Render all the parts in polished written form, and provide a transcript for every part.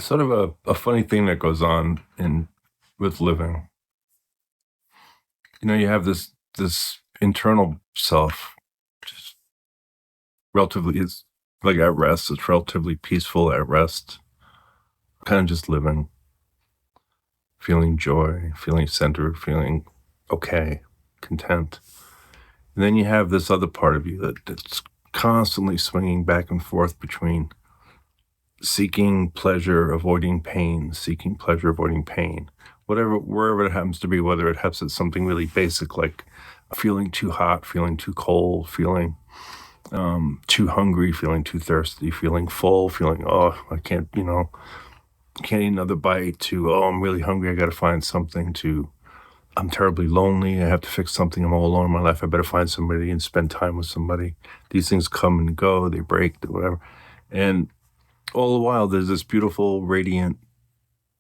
sort of a funny thing that goes on in with living. You have this internal self, just relatively is like at rest. It's relatively peaceful at rest, kind of just living, feeling joy, feeling centered, feeling okay, content. And then you have this other part of you that's constantly swinging back and forth between seeking pleasure, avoiding pain, seeking pleasure, avoiding pain, wherever it happens to be, whether it happens at something really basic like feeling too hot, feeling too cold, feeling too hungry, feeling too thirsty, feeling full, feeling, oh, I can't eat another bite, to, oh, I'm really hungry, I got to find something, to, I'm terribly lonely, I have to fix something, I'm all alone in my life, I better find somebody and spend time with somebody. These things come and go, they break, whatever. And all the while, there's this beautiful, radiant,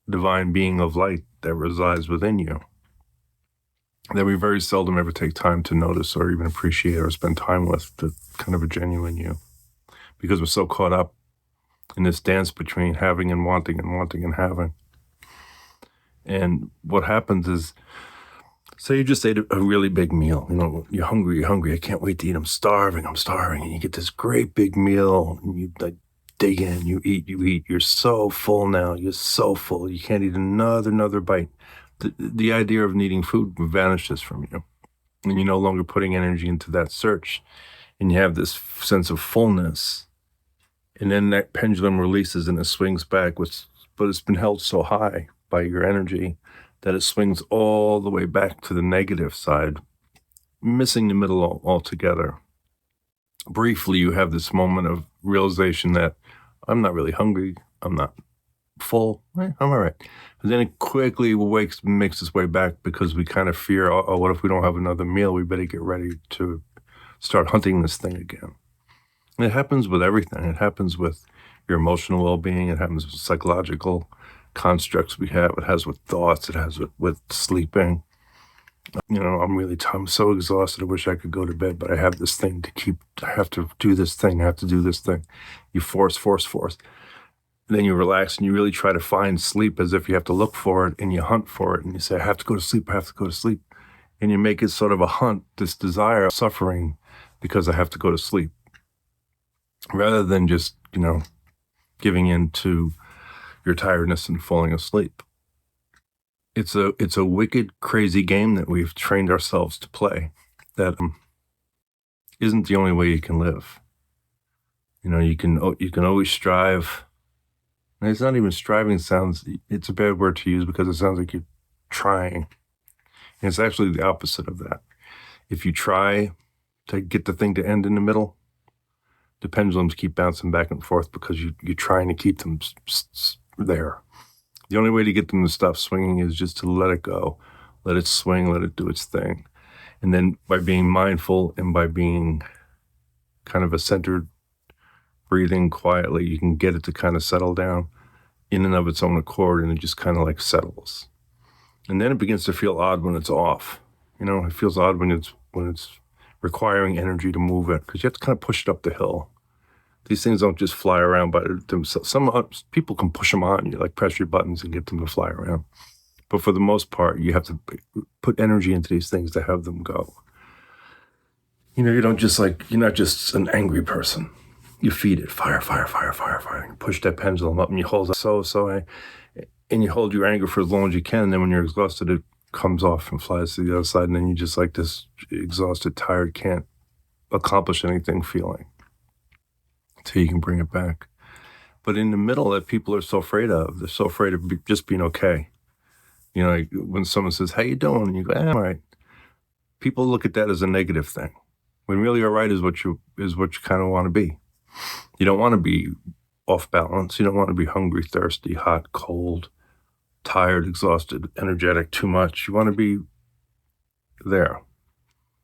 divine being of light that resides within you that we very seldom ever take time to notice or even appreciate or spend time with, the kind of a genuine you, because we're so caught up in this dance between having and wanting and having. And what happens is, say you just ate a really big meal, you're hungry, I can't wait to eat, I'm starving, and you get this great big meal, and you dig in, you eat, you're so full now, you're so full, you can't eat another bite. The idea of needing food vanishes from you, and you're no longer putting energy into that search, and you have this sense of fullness, and then that pendulum releases and it swings back, but it's been held so high by your energy that it swings all the way back to the negative side, missing the middle altogether. Briefly, you have this moment of realization that I'm not really hungry, I'm not full, I'm all right. And then it quickly makes its way back, because we kind of fear, oh, what if we don't have another meal? We better get ready to start hunting this thing again. And it happens with everything. It happens with your emotional well-being. It happens with psychological constructs we have. It has with thoughts. It has with sleeping. I'm so exhausted. I wish I could go to bed, but I have this thing I have to do this thing. You force. Then you relax and you really try to find sleep as if you have to look for it, and you hunt for it and you say, I have to go to sleep. And you make it sort of a hunt, this desire of suffering because I have to go to sleep, rather than just, giving in to your tiredness and falling asleep. It's a wicked, crazy game that we've trained ourselves to play that isn't the only way you can live. You can always strive. And it's not even striving, it's a bad word to use because it sounds like you're trying. And it's actually the opposite of that. If you try to get the thing to end in the middle, the pendulums keep bouncing back and forth because you're trying to keep them there. The only way to get them to stop swinging is just to let it go, let it swing, let it do its thing. And then by being mindful and by being kind of a centered, breathing quietly, you can get it to kind of settle down in and of its own accord, and it just kind of like settles. And then it begins to feel odd when it's off. It feels odd when it's requiring energy to move it, because you have to kind of push it up the hill. These things don't just fly around by themselves. Some people can push them on you, like press your buttons and get them to fly around. But for the most part, you have to put energy into these things to have them go. You're not just an angry person. You feed it fire. You push that pendulum up and you hold it and you hold your anger for as long as you can. And then when you're exhausted, it comes off and flies to the other side. And then you just like this exhausted, tired, can't accomplish anything feeling until you can bring it back. But in the middle, that people are so afraid of, they're so afraid of just being okay. When someone says, how you doing? And you go, I'm all right. People look at that as a negative thing, when really all right is what you kind of want to be. You don't want to be off balance. You don't want to be hungry, thirsty, hot, cold, tired, exhausted, energetic, too much. You want to be there.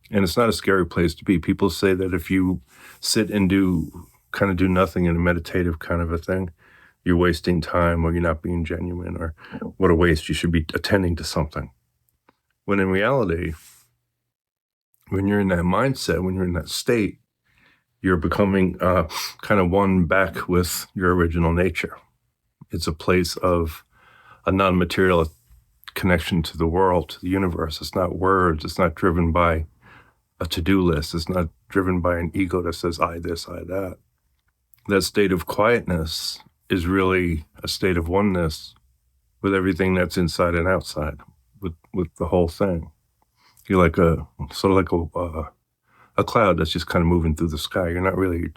And it's not a scary place to be. People say that if you sit and do nothing in a meditative kind of a thing, you're wasting time, or you're not being genuine, or what a waste, you should be attending to something. When in reality, when you're in that mindset, when you're in that state, you're becoming kind of one back with your original nature. It's a place of a non-material connection to the world, to the universe. It's not words. It's not driven by a to-do list. It's not driven by an ego that says, I this, I that. That state of quietness is really a state of oneness with everything that's inside and outside, with the whole thing. You're like sort of like a cloud that's just kind of moving through the sky. You're not really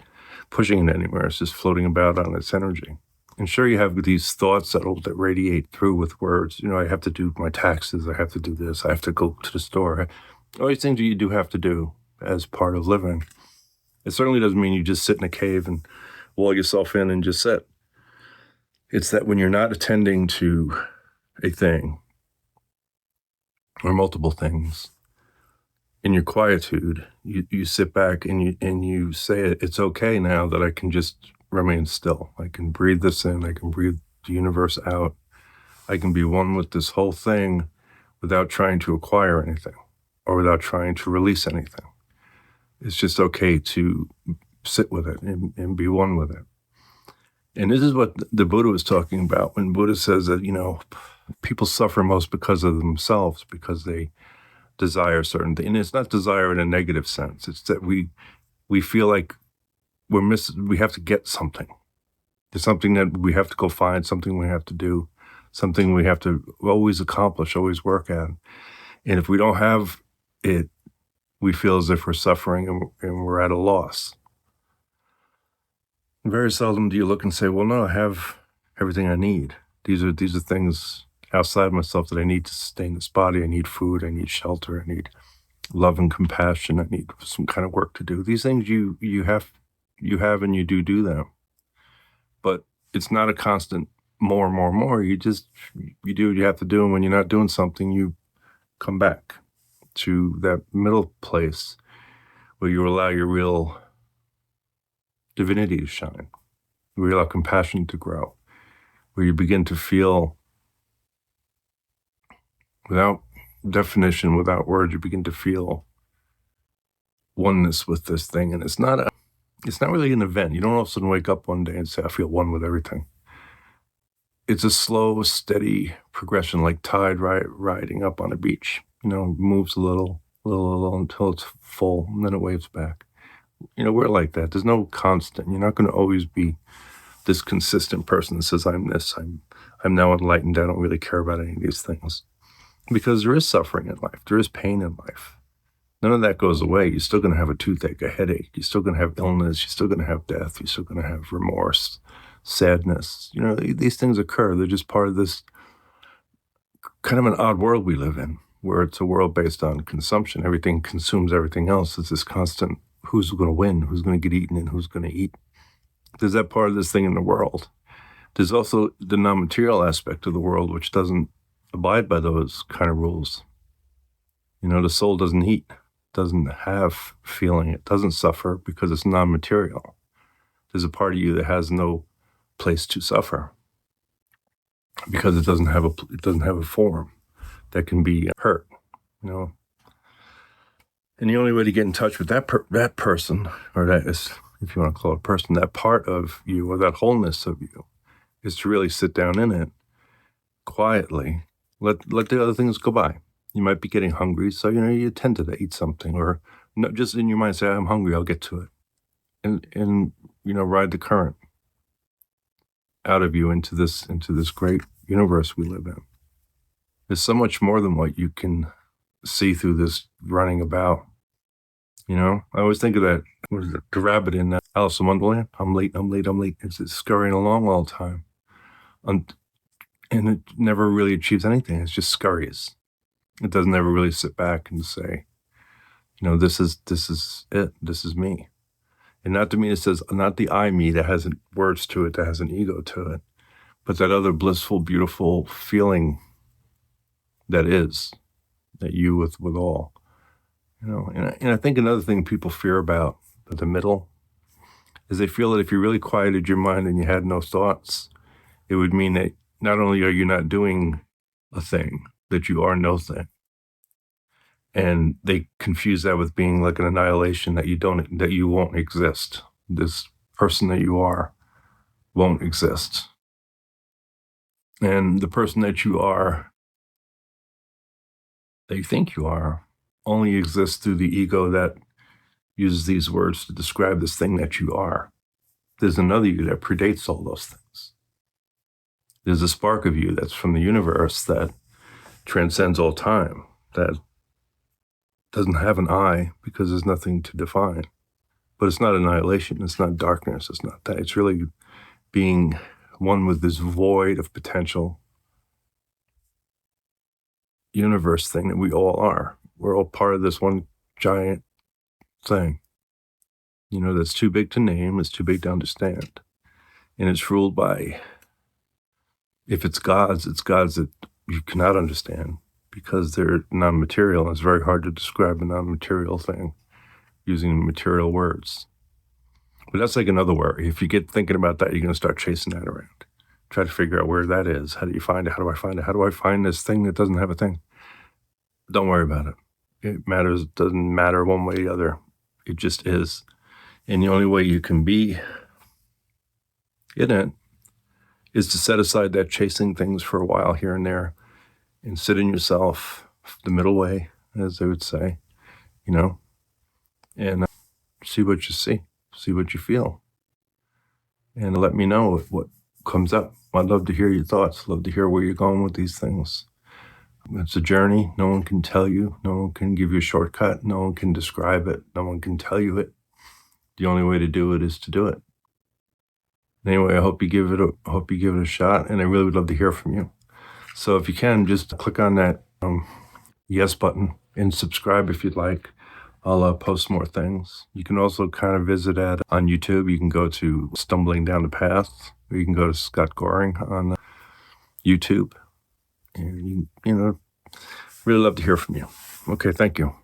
pushing it anywhere. It's just floating about on its energy. And sure, you have these thoughts that radiate through with words. I have to do my taxes. I have to do this. I have to go to the store. All these things that you do have to do as part of living. It certainly doesn't mean you just sit in a cave and wall yourself in and just sit. It's that when you're not attending to a thing or multiple things, in your quietude, you sit back and you say, it's okay now that I can just remain still. I can breathe this in. I can breathe the universe out. I can be one with this whole thing without trying to acquire anything or without trying to release anything. It's just okay to sit with it and be one with it. And this is what the Buddha was talking about when Buddha says that, people suffer most because of themselves, because they desire certain things. And it's not desire in a negative sense. It's that we feel like we have to get something. There's something that we have to go find, something we have to do, something we have to always accomplish, always work at. And if we don't have it, we feel as if we're suffering and we're at a loss. Very seldom do you look and say, well, no, I have everything I need. These are things outside myself that I need to sustain this body. I need food. I need shelter. I need love and compassion. I need some kind of work to do. These things you have and you do them. But it's not a constant more. You do what you have to do. And when you're not doing something, you come back to that middle place where you allow your real divinity to shine, where you allow compassion to grow, where you begin to feel, without definition, without words, you begin to feel oneness with this thing. And it's not really an event. You don't all of a sudden wake up one day and say, I feel one with everything. It's a slow, steady progression, like tide riding up on a beach. Moves a little until it's full, and then it waves back. We're like that. There's no constant. You're not going to always be this consistent person that says, I'm this, I'm now enlightened, I don't really care about any of these things. Because there is suffering in life. There is pain in life. None of that goes away. You're still going to have a toothache, a headache. You're still going to have illness. You're still going to have death. You're still going to have remorse, sadness. These things occur. They're just part of this kind of an odd world we live in, where it's a world based on consumption. Everything consumes everything else. It's this constant, who's going to win, who's going to get eaten, and who's going to eat. There's that part of this thing in the world. There's also the non-material aspect of the world, which doesn't abide by those kind of rules. The soul doesn't eat, doesn't have feeling, it doesn't suffer because it's non-material. There's a part of you that has no place to suffer because it doesn't have a form that can be hurt. And the only way to get in touch with that person, or that is, if you want to call it a person, that part of you or that wholeness of you, is to really sit down in it quietly. Let the other things go by. You might be getting hungry, so you tend to eat something, or just in your mind say, I'm hungry, I'll get to it. And ride the current out of you into this great universe we live in. There's so much more than what you can see through this running about. I always think of that, what is it, the rabbit in Alice in Wonderland? I'm late. It's scurrying along all the time. And it never really achieves anything. It just scurries. It doesn't ever really sit back and say, this is it. This is me. And not to me, it says, not the I me that has words to it, that has an ego to it, but that other blissful, beautiful feeling that you with all. And I think another thing people fear about the middle is they feel that if you really quieted your mind and you had no thoughts, it would mean that not only are you not doing a thing, that you are no thing. And they confuse that with being like an annihilation, that you won't exist. This person that you are won't exist. And the person that you think you are, only exists through the ego that uses these words to describe this thing that you are. There's another you that predates all those things. There's a spark of you that's from the universe that transcends all time, that doesn't have an I because there's nothing to define. But it's not annihilation. It's not darkness. It's not that. It's really being one with this void of potential universe thing that we all are. We're all part of this one giant thing, that's too big to name, it's too big to understand. And it's ruled by, if it's gods that you cannot understand because they're non-material. And it's very hard to describe a non-material thing using material words. But that's like another worry. If you get thinking about that, you're going to start chasing that around. Try to figure out where that is. How do you find it? How do I find it? How do I find this thing that doesn't have a thing? Don't worry about it. It matters. It doesn't matter one way or the other. It just is. And the only way you can be in it is to set aside that chasing things for a while here and there and sit in yourself, the middle way, as they would say, and see what you see what you feel. And let me know what comes up. I'd love to hear your thoughts. Love to hear where you're going with these things. It's a journey. No one can tell you. No one can give you a shortcut. No one can describe it. No one can tell you it. The only way to do it is to do it. Anyway, I hope you give it a shot, and I really would love to hear from you. So if you can, just click on that yes button and subscribe if you'd like. I'll post more things. You can also kind of visit on YouTube. You can go to Stumbling Down the Path, or you can go to Scott Goring on YouTube. And really love to hear from you. Okay, thank you.